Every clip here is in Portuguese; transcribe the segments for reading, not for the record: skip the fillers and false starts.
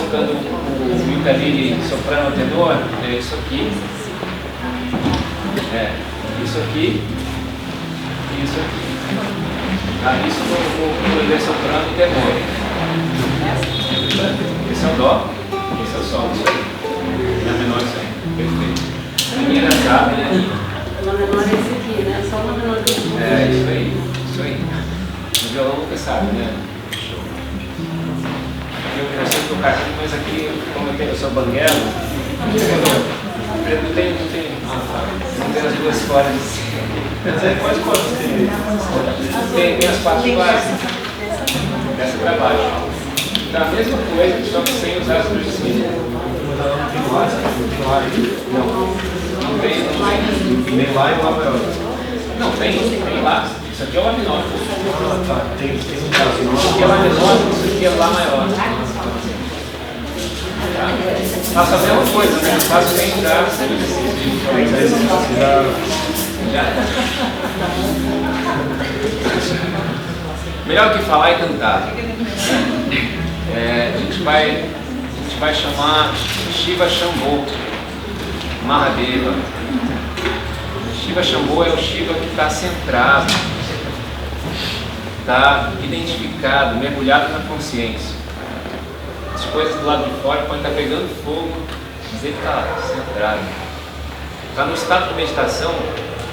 tocando o ukulele, soprano, tenor, é isso aqui. Isso aqui e isso aqui. Isso no ukulele, soprano e tenor. Esse é o dó, esse é o sol, isso aí. Lá menor, isso aí. Perfeito. A menina sabe, né? Lá menor é esse aqui, né? Só lá menor do que isso aí, isso aí. O violão nunca sabe, né? Show. Eu sei tocar aqui, mas aqui, como eu sou banguelo, não tem as duas cordas. Mas aí quais cordas tem? Tem as quatro cordas. Dessa para baixo. Então a mesma coisa, só que sem usar as duas de cima. Não tem. Nem lá e lá maior. Não, tem lá. Isso aqui é o Lá menor. Tem Isso aqui é Lá menor, isso aqui é Lá maior. Faço a mesma coisa, né? Faço sem usar. Melhor que falar é cantar. A gente vai chamar Shiva Shambho, Mahadeva. Shiva Shambho é o Shiva que está centrado, está identificado, mergulhado na consciência. As coisas do lado de fora podem estar pegando fogo, mas ele está centrado. Está no estado de meditação,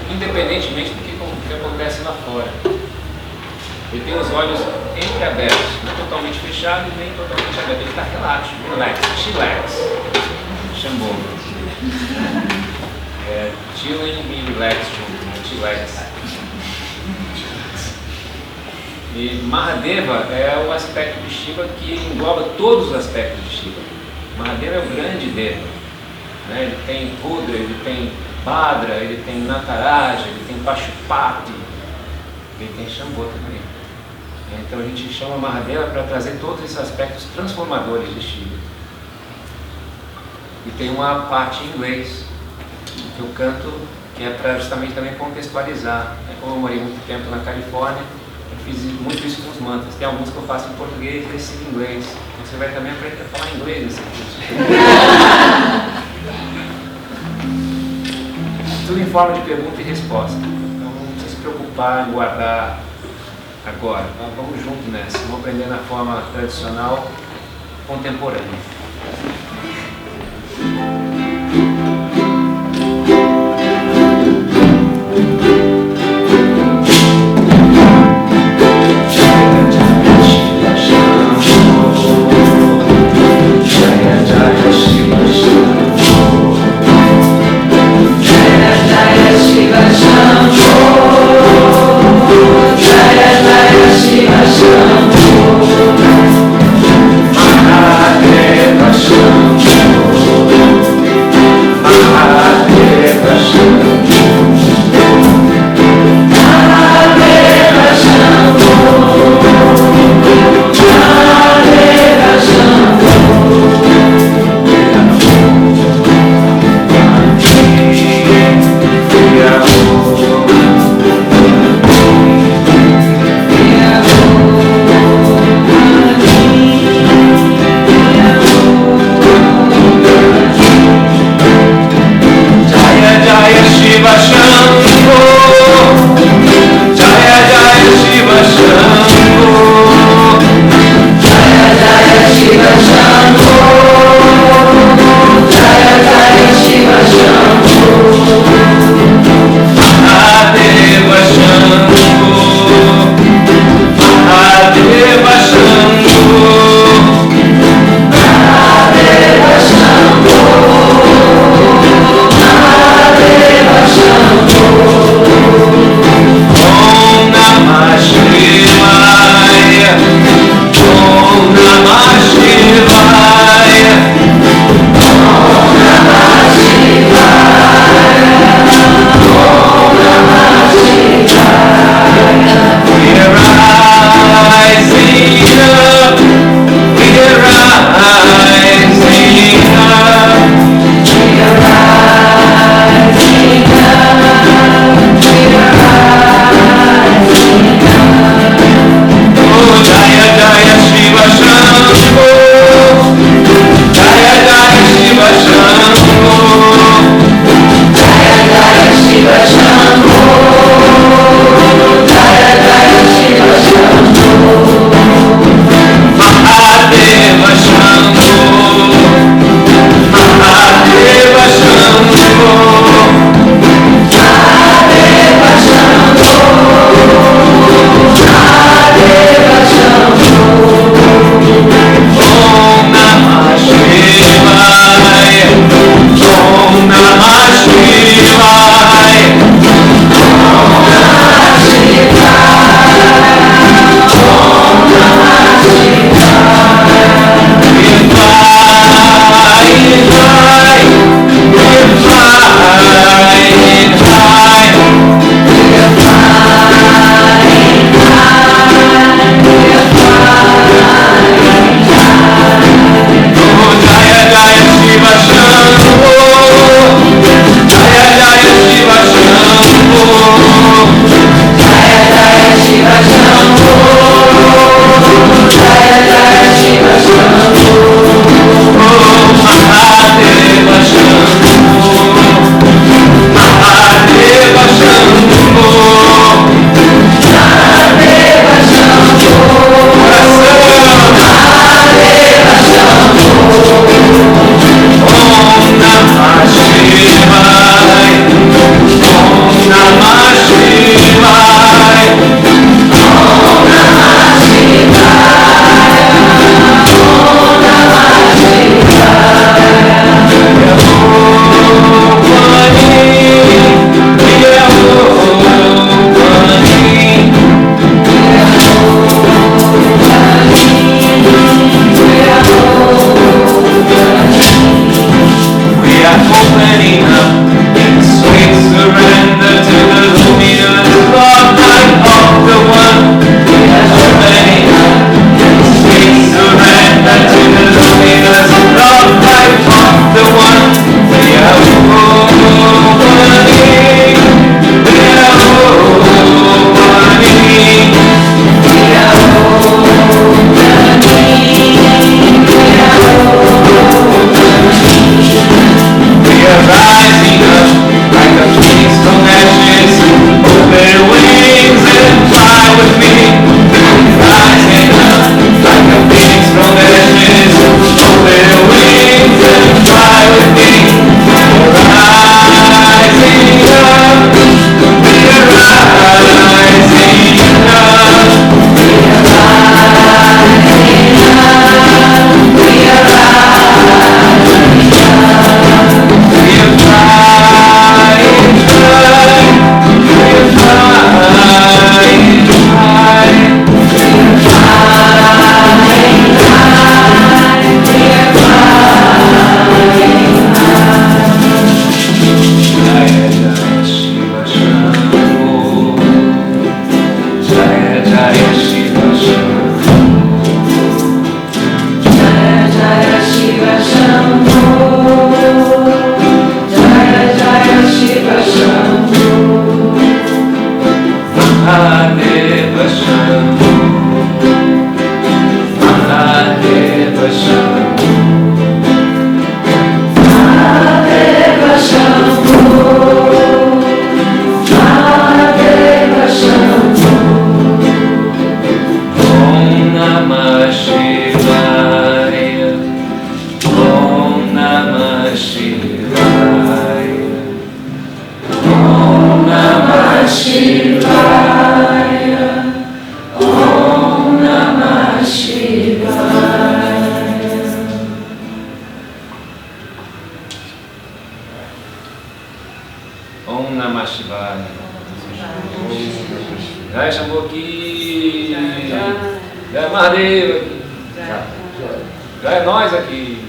independentemente do que acontece lá fora. Ele tem os olhos entreabertos, não totalmente fechados nem totalmente abertos. Ele está relaxo, chillax. Shambho. Chilling e relax, chillax. E Mahadeva é o aspecto de Shiva que engloba todos os aspectos de Shiva. Mahadeva é o grande Deva. Né? Ele tem Rudra, ele tem Bhadra, ele tem Nataraja, ele tem Pashupati, ele tem Shambho também. Então a gente chama Mahadeva para trazer todos esses aspectos transformadores de Shiva. E tem uma parte em inglês que eu canto, que é para justamente também contextualizar. Como eu morei muito tempo na Califórnia, eu fiz muito isso com os mantras. Tem alguns que eu faço em português e esse em inglês. Então você vai também aprender a falar inglês nesse curso. Tudo em forma de pergunta e resposta. Então não precisa se preocupar em guardar agora. Então, vamos junto nessa. Vamos aprender na forma tradicional contemporânea. Mahadeva Shambho Shivaya. Jai Shambhoki. Jai Mahadeva aqui. Jai nós aqui.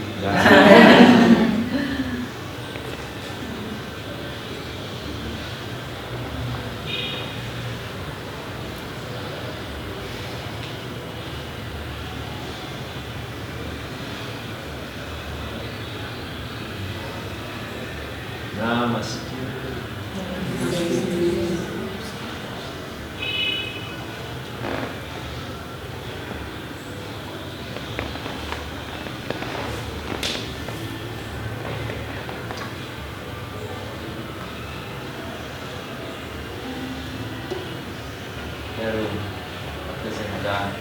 Namaste. Quero apresentar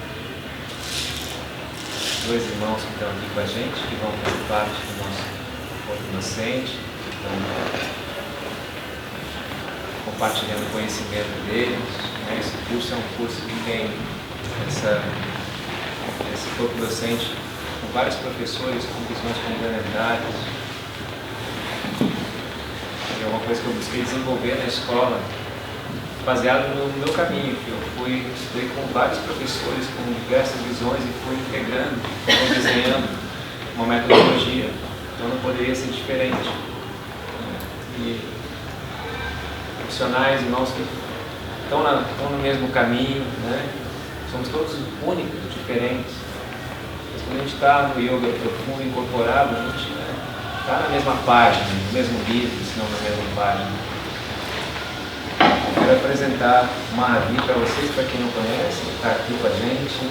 dois irmãos que estão aqui com a gente, que vão fazer parte do nosso corpo docente. Então, compartilhando o conhecimento deles, né? Esse curso é um curso que tem esse corpo docente com vários professores com visões complementares. É uma coisa que eu busquei desenvolver na escola, baseado no meu caminho, que eu estudei com vários professores com diversas visões e fui integrando, fui desenhando uma metodologia, então não poderia ser diferente. E profissionais, irmãos que estão no mesmo caminho, né? Somos todos únicos, diferentes. Mas quando a gente está no yoga profundo, incorporado, a gente está na mesma página, no mesmo livro, se não na mesma página. Eu quero apresentar o Mahavir para vocês, para quem não conhece, está aqui com a gente.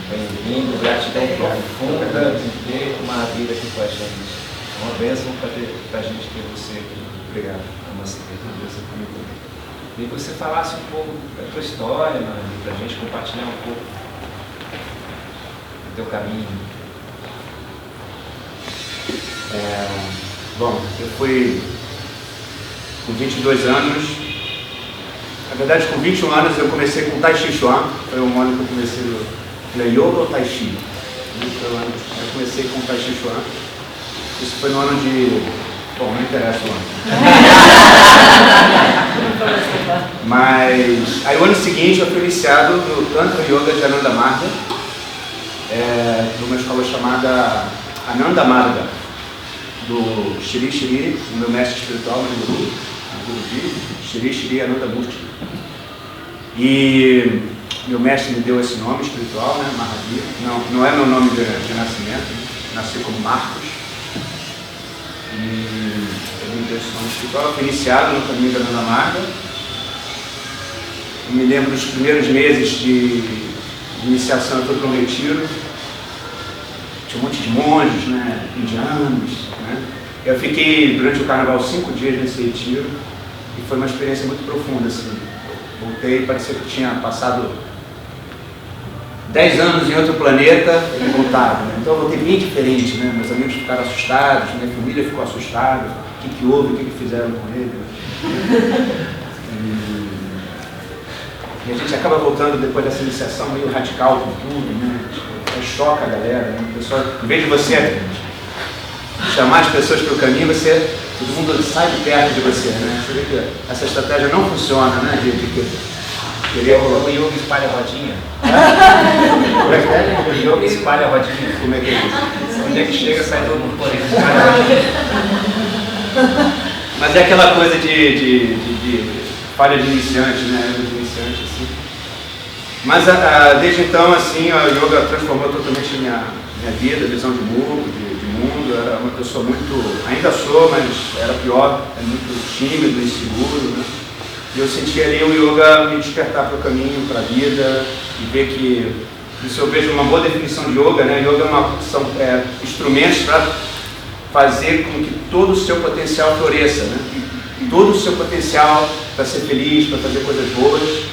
Bem-vindo, gratidão profunda de ter o Mahavir aqui com a gente. É uma bênção para a gente ter você aqui. Obrigado. Namastê. E que você falasse um pouco da tua história, Mahavir, para a gente compartilhar um pouco do teu caminho. Bom, eu fui com 22 anos. Na verdade, com 21 anos eu comecei com Tai Chi Chuan. Foi o ano que eu comecei no Yoga ou Tai Chi. Eu comecei com Tai Chi Chuan. Isso foi no ano de... Bom, não interessa o ano. Mas aí o ano seguinte eu fui iniciado no Tantra Yoga de Ananda Marga, numa escola chamada Ananda Marga, do Shri Shri, o meu mestre espiritual, meu guru, Shri Shri Ananda Murti. E meu mestre me deu esse nome espiritual, né, Mahavir. Não é meu nome de nascimento, nasci como Marcos. E ele me deu esse nome espiritual. Eu fui iniciado no caminho de Ananda Marga. Eu me lembro dos primeiros meses de iniciação, eu fui para um retiro. Tinha um monte de monges, né, indianos, né? Eu fiquei durante o carnaval 5 dias nesse retiro e foi uma experiência muito profunda, assim. Eu voltei e parecia que tinha passado 10 anos em outro planeta e voltava, né? Então eu voltei bem diferente, né? Meus amigos ficaram assustados, minha família ficou assustada, o que houve, o que fizeram com ele. E a gente acaba voltando depois dessa iniciação meio radical com tudo, né? Choca a galera, né? O pessoal, em vez de você chamar as pessoas para o caminho, todo mundo sai de perto de você, né? Você vê que essa estratégia não funciona, né? De querer O yoga espalha a rodinha. Como é que é? O yoga espalha a rodinha. Como é que é isso? Onde é que chega, sai todo mundo correndo, espalha a rodinha. Mas é aquela coisa de falha de iniciante, né? De iniciante, assim. Mas desde então, assim, a yoga transformou totalmente minha vida, visão de mundo, Eu era uma pessoa ainda sou, mas era pior, muito tímido, inseguro, né? E eu senti ali o yoga me despertar para o caminho, para a vida, e ver que, isso eu vejo uma boa definição de yoga, né? Yoga são instrumentos para fazer com que todo o seu potencial floresça, né? Todo o seu potencial para ser feliz, para fazer coisas boas,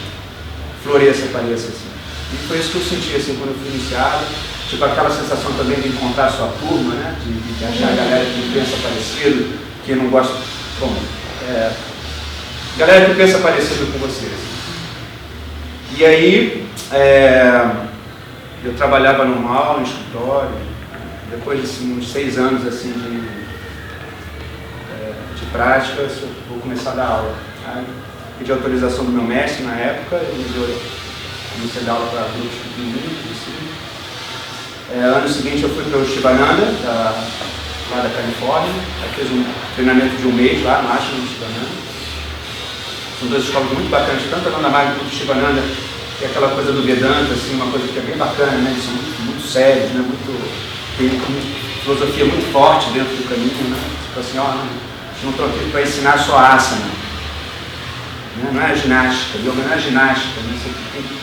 floresça, apareça, assim. E foi isso que eu senti, assim, quando eu fui iniciado. Tipo aquela sensação também de encontrar a sua turma, né? De achar a galera que pensa parecido, que não gosta... Bom, galera que pensa parecido com você. Assim. E aí, eu trabalhava normal, no escritório. Depois de uns 6 anos, assim, de de prática, eu vou começar a dar aula. Aí, pedi autorização do meu mestre na época, ele me deu, comecei a dar aula para grupos pequenininhos. Ano seguinte eu fui para o Shivananda, lá da Califórnia, aí fiz um treinamento de um mês lá, no Ashram do Shivananda. São duas escolas muito bacanas, tanto a Nanda Marga quanto o Shivananda, que é aquela coisa do Vedanta, assim, uma coisa que é bem bacana, né? Eles são muito sérios, né? Tem uma filosofia muito forte dentro do caminho, né? Tipo assim, ó, a gente não está aqui para ensinar só asana, né? Não é a ginástica, yoga não é a ginástica, né? Você tem que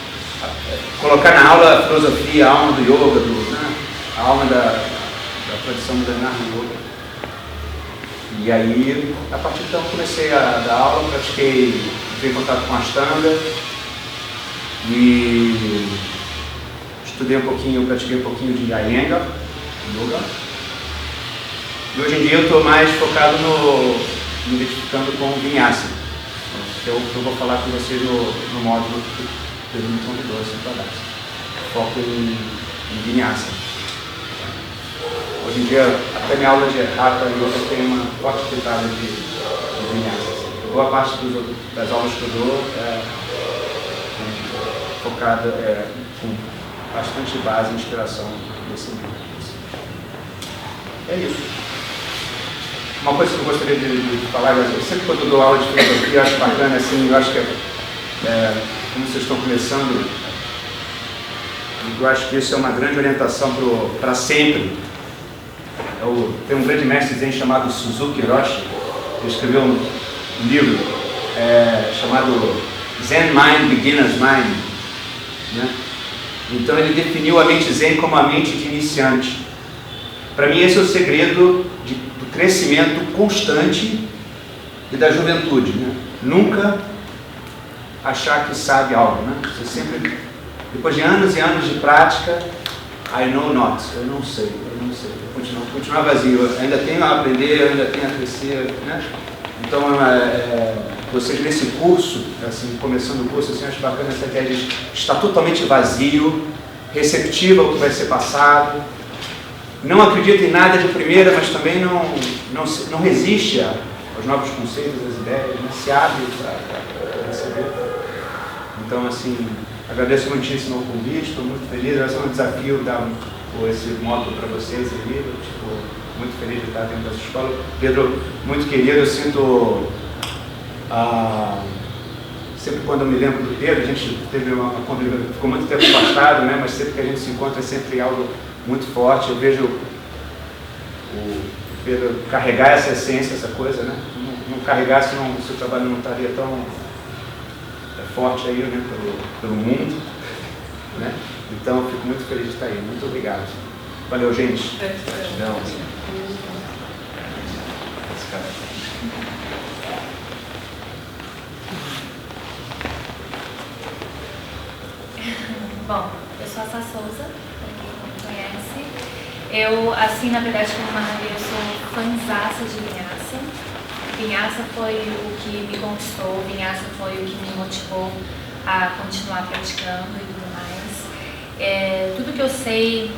colocar na aula a filosofia, a alma do yoga, né? A alma da tradição milenar do yoga. E aí, a partir de então, comecei a dar aula, pratiquei, entrei em contato com a Ashtanga e estudei um pouquinho, pratiquei um pouquinho de Iyengar, yoga. E hoje em dia eu estou mais focado me identificando com o Vinyasa, que eu vou falar com vocês no módulo que ele me convidou assim para dar. Foco em Vinyasa. Hoje em dia, até minha aula de Hatha Yoga tem uma forte pitada de Vinyasa. Boa parte das aulas que eu dou é focada, com bastante base e inspiração nesse livro. É isso. Uma coisa que eu gostaria de falar, sempre quando eu dou aula de filosofia, eu acho bacana, assim, eu acho que como vocês estão começando, eu acho que isso é uma grande orientação para sempre. Tem um grande mestre zen chamado Suzuki Roshi, que escreveu um livro chamado Zen Mind, Beginner's Mind, né? Então ele definiu a mente zen como a mente de iniciante. Para mim esse é o segredo do crescimento constante e da juventude, né? Nunca achar que sabe algo, né? Você sempre, depois de anos e anos de prática, I know not, eu não sei, continuar vazio, eu ainda tenho a aprender, eu ainda tenho a crescer, né? Então, vocês nesse curso, assim, começando o curso, assim, acho bacana essa ideia de estar totalmente vazio, receptivo ao que vai ser passado, não acredita em nada de primeira, mas também não resiste aos novos conceitos, às ideias, né? Se abre para receber. Então, assim, agradeço muitíssimo o convite, estou muito feliz, vai ser um desafio dar esse módulo para vocês aí, muito feliz de estar dentro dessa escola. Pedro, muito querido, eu sinto, sempre quando eu me lembro do Pedro, a gente teve uma convivência, ficou muito tempo afastado, né, mas sempre que a gente se encontra é sempre algo muito forte. Eu vejo o Pedro carregar essa essência, essa coisa, né, não carregar, senão o seu trabalho não estaria tão forte aí, né, pelo mundo, né? Então eu fico muito feliz de estar aí. Muito obrigado. Valeu, gente. Não. Bom, eu sou a Sá Souza, para quem não me conhece. Eu, assim, na verdade, como Mahavir, eu sou fãzaça de Vinyasa. Vinyasa foi o que me conquistou, Vinyasa foi o que me motivou a continuar praticando e tudo mais. Tudo que eu sei,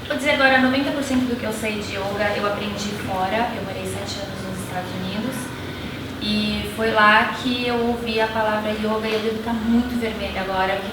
vou dizer agora, 90% do que eu sei de yoga eu aprendi fora. Eu morei 7 anos nos Estados Unidos e foi lá que eu ouvi a palavra yoga, e eu devo estar muito vermelha agora, que